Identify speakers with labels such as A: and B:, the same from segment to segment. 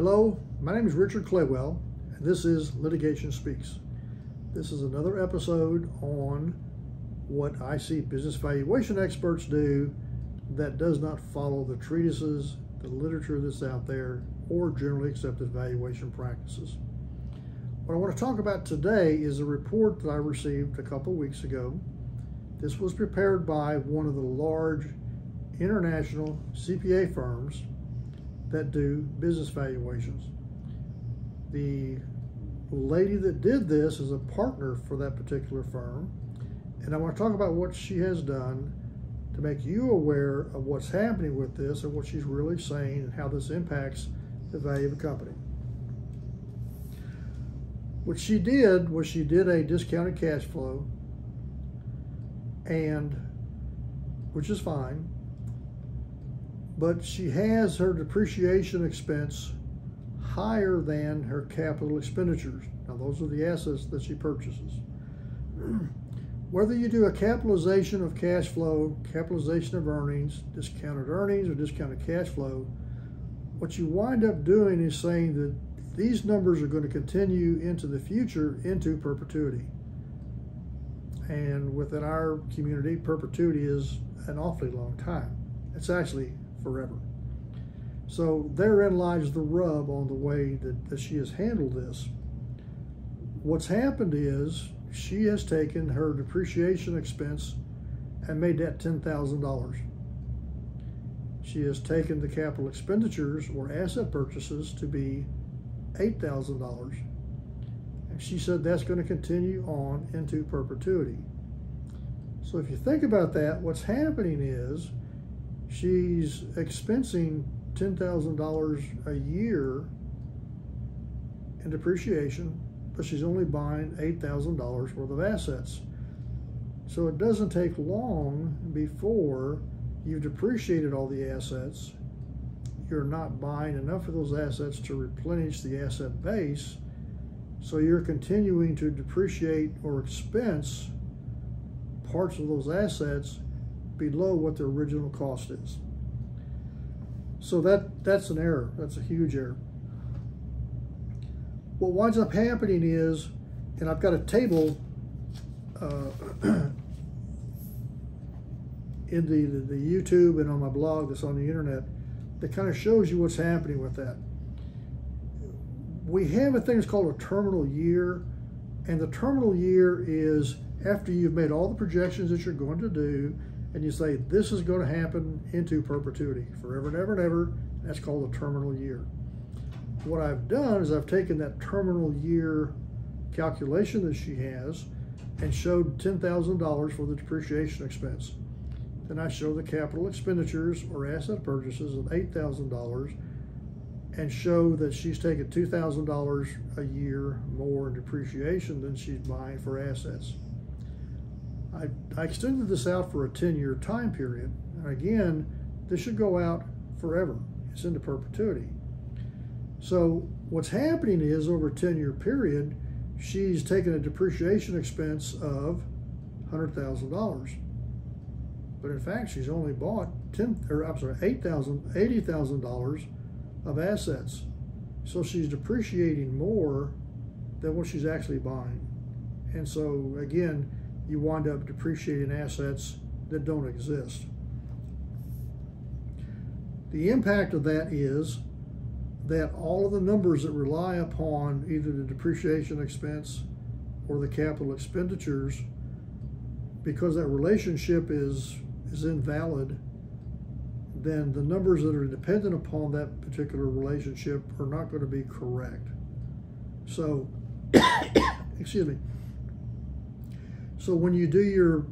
A: Hello, my name is Richard Claywell, and this is Litigation Speaks. This is another episode on what I see business valuation experts do that does not follow the treatises, the literature that's out there, or generally accepted valuation practices. What I want to talk about today is a report that I received a couple weeks ago. This was prepared by one of the large international CPA firms that do business valuations. The lady that did this is a partner for that particular firm, and I want to talk about what she has done to make you aware of what's happening with this and what she's really saying and how this impacts the value of a company. What she did was she did a discounted cash flow, and which is fine, but she has her depreciation expense higher than her capital expenditures. Now, those are the assets that she purchases. Whether you do a capitalization of cash flow, capitalization of earnings, or discounted cash flow, what you wind up doing is saying that these numbers are going to continue into the future, into perpetuity. And within our community, perpetuity is an awfully long time. It's actually forever. So therein lies the rub on the way that she has handled this. What's happened is she has taken her depreciation expense and made that $10,000. She has taken the capital expenditures or asset purchases to be $8,000. And she said that's going to continue on into perpetuity. So if you think about that, what's happening is she's expensing $10,000 a year in depreciation, but she's only buying $8,000 worth of assets. So it doesn't take long before you've depreciated all the assets. You're not buying enough of those assets to replenish the asset base, so you're continuing to depreciate or expense parts of those assets below what the original cost is. So that's an error. That's a huge error. What winds up happening is, and I've got a table in the YouTube and on my blog that's on the internet that kind of shows you what's happening with that. We have a thing that's called a terminal year, and the terminal year is after you've made all the projections that you're going to do, and you say, this is going to happen into perpetuity, forever and ever and ever. That's called a terminal year. What I've done is I've taken that terminal year calculation that she has and showed $10,000 for the depreciation expense. Then I show the capital expenditures or asset purchases of $8,000 and show that she's taken $2,000 a year more in depreciation than she's buying for assets. I extended this out for a 10-year time period. And again, this should go out forever. It's into perpetuity. So what's happening is over a 10-year period, she's taken a depreciation expense of $100,000. But in fact, she's only bought $80,000 of assets. So she's depreciating more than what she's actually buying. And so again, you wind up depreciating assets that don't exist. The impact of that is that all of the numbers that rely upon either the depreciation expense or the capital expenditures, because that relationship is invalid, then the numbers that are dependent upon that particular relationship are not going to be correct. So, excuse me. So when you do your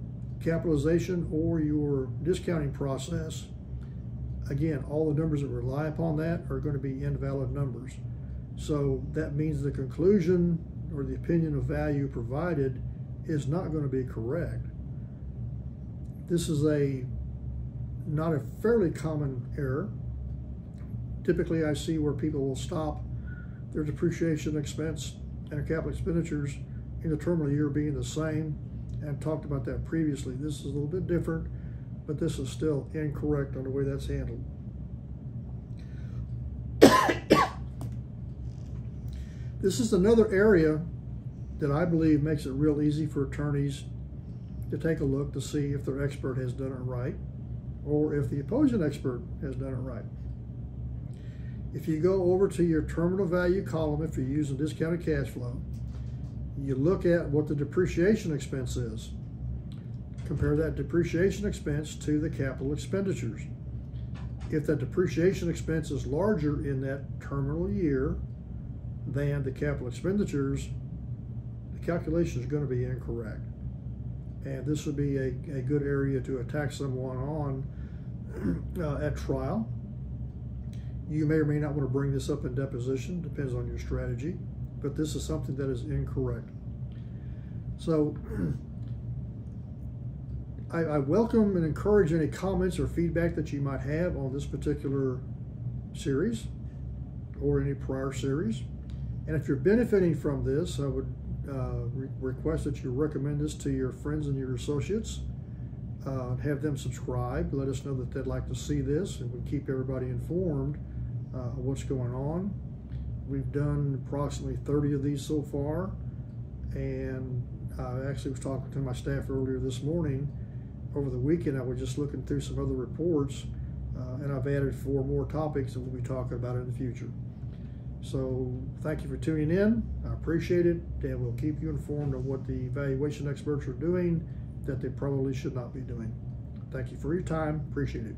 A: capitalization or your discounting process, again, all the numbers that rely upon that are going to be invalid numbers. So that means the conclusion or the opinion of value provided is not going to be correct. This is not a fairly common error. Typically, I see where people will stop their depreciation expense and their capital expenditures in the terminal year being the same, and talked about that previously. This is a little bit different, but this is still incorrect on the way that's handled. This is another area that I believe makes it real easy for attorneys to take a look to see if their expert has done it right or if the opposing expert has done it right. If you go over to your terminal value column, if you're using discounted cash flow, you look at what the depreciation expense is. Compare that depreciation expense to the capital expenditures. If that depreciation expense is larger in that terminal year than the capital expenditures, the calculation is going to be incorrect. And this would be a good area to attack someone on at trial. You may or may not want to bring this up in deposition, depends on your strategy, but this is something that is incorrect. So I welcome and encourage any comments or feedback that you might have on this particular series or any prior series. And if you're benefiting from this, I would request that you recommend this to your friends and your associates. Have them subscribe. Let us know that they'd like to see this, and we keep everybody informed of what's going on. We've done approximately 30 of these so far, and I actually was talking to my staff earlier this morning. Over the weekend, I was just looking through some other reports, and I've added 4 more topics that we'll be talking about in the future. So thank you for tuning in. I appreciate it, and we'll keep you informed of what the valuation experts are doing that they probably should not be doing. Thank you for your time. Appreciate it.